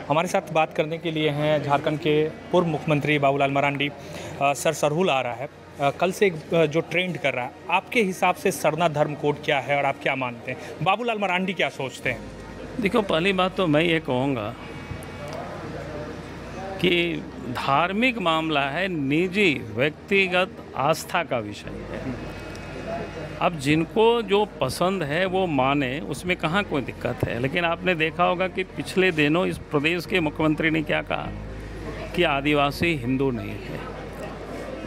हमारे साथ बात करने के लिए हैं झारखंड के पूर्व मुख्यमंत्री बाबूलाल मरांडी। सर, सरहुल आ रहा है, कल से जो ट्रेंड कर रहा है, आपके हिसाब से सरना धर्म कोड क्या है और आप क्या मानते हैं? बाबूलाल मरांडी क्या सोचते हैं? देखो, पहली बात तो मैं ये कहूँगा कि धार्मिक मामला है, निजी व्यक्तिगत आस्था का विषय है। अब जिनको जो पसंद है वो माने, उसमें कहाँ कोई दिक्कत है। लेकिन आपने देखा होगा कि पिछले दिनों इस प्रदेश के मुख्यमंत्री ने क्या कहा कि आदिवासी हिंदू नहीं है।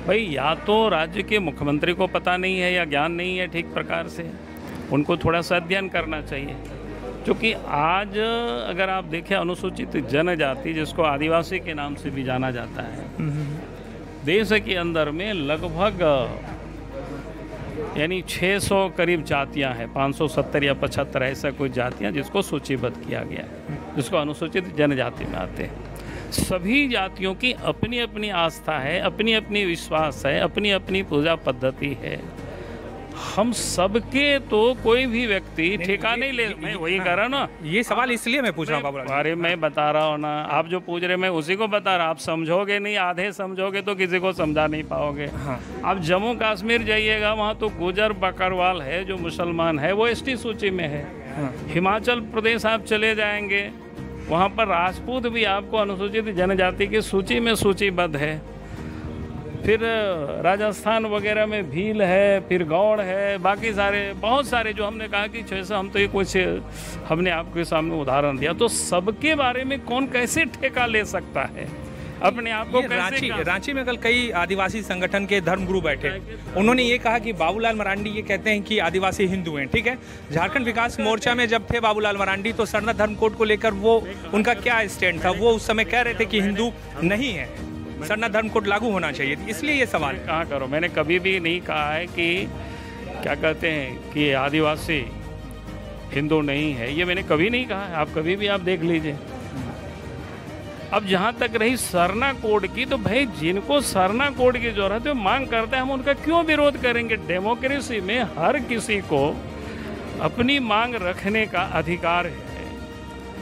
भाई, या तो राज्य के मुख्यमंत्री को पता नहीं है या ज्ञान नहीं है ठीक प्रकार से, उनको थोड़ा सा अध्ययन करना चाहिए। क्योंकि आज अगर आप देखें, अनुसूचित जनजाति जिसको आदिवासी के नाम से भी जाना जाता है, देश के अंदर में लगभग यानी 600 करीब जातियां हैं, 570 या 75 ऐसा कोई जातियां जिसको सूचीबद्ध किया गया है, जिसको अनुसूचित जनजाति में आते हैं। सभी जातियों की अपनी अपनी आस्था है, अपनी अपनी विश्वास है, अपनी अपनी पूजा पद्धति है। हम सबके तो कोई भी व्यक्ति ठेका नहीं ले। मैं वही कर रहा ना, ये सवाल इसलिए मैं पूछ रहा हूँ बाबूलाल। अरे मैं बता रहा हूँ ना, आप जो पूछ रहे मैं उसी को बता रहा। आप समझोगे नहीं, आधे समझोगे तो किसी को समझा नहीं पाओगे। हाँ। आप जम्मू कश्मीर जाइएगा, वहाँ तो गुजर बकरवाल है जो मुसलमान है, वो एसटी सूची में है। हाँ। हिमाचल प्रदेश आप चले जाएंगे, वहाँ पर राजपूत भी आपको अनुसूचित जनजाति की सूची में सूचीबद्ध है। फिर राजस्थान वगैरह में भील है, फिर गौड़ है, बाकी सारे बहुत सारे जो हमने कहा कि जैसे हम तो ये कुछ हमने आपके सामने उदाहरण दिया। तो सबके बारे में कौन कैसे ठेका ले सकता है अपने आप को? रांची में कल कई आदिवासी संगठन के धर्मगुरु बैठे, उन्होंने ये कहा कि बाबूलाल मरांडी ये कहते हैं कि आदिवासी हिंदू हैं। ठीक है, झारखंड विकास मोर्चा में जब थे बाबूलाल मरांडी तो सरना धर्म कोड को लेकर वो उनका क्या स्टैंड था? वो उस समय कह रहे थे कि हिंदू नहीं है, सरना धर्म कोड लागू होना चाहिए, इसलिए ये सवाल कहाँ करो। मैंने कभी भी नहीं कहा है कि क्या कहते हैं कि आदिवासी हिंदू नहीं है, ये मैंने कभी नहीं कहा है। आप कभी भी आप देख लीजिए। अब जहाँ तक रही सरना कोड की, तो भाई जिनको सरना कोड की जरूरत है मांग करते हैं, हम उनका क्यों विरोध करेंगे? डेमोक्रेसी में हर किसी को अपनी मांग रखने का अधिकार है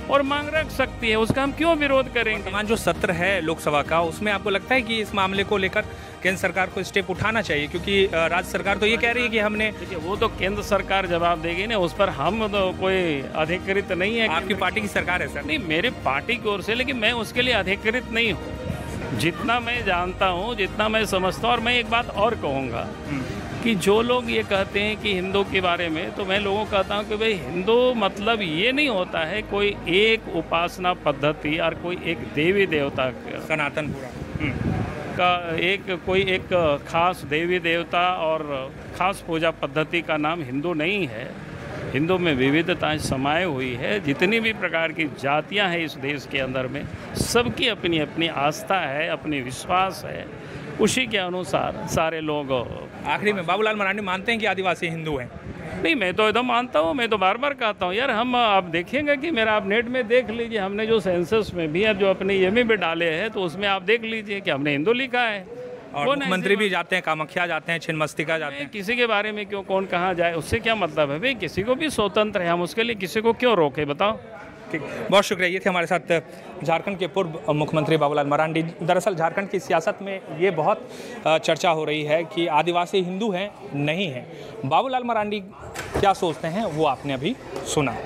और मांग रख सकती है, उसका हम क्यों विरोध करेंगे? वर्तमान जो सत्र है लोकसभा का, उसमें आपको लगता है कि इस मामले को लेकर केंद्र सरकार को स्टेप उठाना चाहिए? क्योंकि राज्य सरकार तो ये कह रही है कि हमने, देखिए वो तो केंद्र सरकार जवाब देगी ना, उस पर हम तो कोई अधिकृत नहीं है। आपकी पार्टी की सरकार है सर? नहीं, मेरे पार्टी की ओर से, लेकिन मैं उसके लिए अधिकृत नहीं हूँ। जितना मैं जानता हूँ, जितना मैं समझता हूँ। और मैं एक बात और कहूँगा कि जो लोग ये कहते हैं कि हिंदू के बारे में, तो मैं लोगों को कहता हूँ कि भाई हिंदू मतलब ये नहीं होता है कोई एक उपासना पद्धति और कोई एक देवी देवता सनातन का एक खास देवी देवता और खास पूजा पद्धति का नाम हिंदू नहीं है। हिंदू में विविधताएं समाये हुई है। जितनी भी प्रकार की जातियां हैं इस देश के अंदर में, सबकी अपनी अपनी आस्था है, अपनी विश्वास है, उसी के अनुसार सारे लोग। आखिरी में, बाबूलाल मरांडी मानते हैं कि आदिवासी हिंदू हैं? नहीं, मैं तो एकदम मानता हूँ। मैं तो बार बार कहता हूँ यार, हम आप देखेंगे कि मेरा आप नेट में देख लीजिए, हमने जो सेंसस में भी अब जो अपने ये में भी डाले हैं, तो उसमें आप देख लीजिए कि हमने हिंदू लिखा है। और मुख्यमंत्री भी जाते हैं, कामाख्या जाते हैं, छिन्नमस्तिका जाते हैं। किसी के बारे में क्यों कौन कहाँ जाए, उससे क्या मतलब है? भाई किसी को भी स्वतंत्र है, हम उसके लिए किसी को क्यों रोके, बताओ? ठीक, बहुत शुक्रिया। ये थे हमारे साथ झारखंड के पूर्व मुख्यमंत्री बाबूलाल मरांडी। दरअसल झारखंड की सियासत में ये बहुत चर्चा हो रही है कि आदिवासी हिंदू हैं, नहीं हैं। बाबूलाल मरांडी क्या सोचते हैं वो आपने अभी सुना।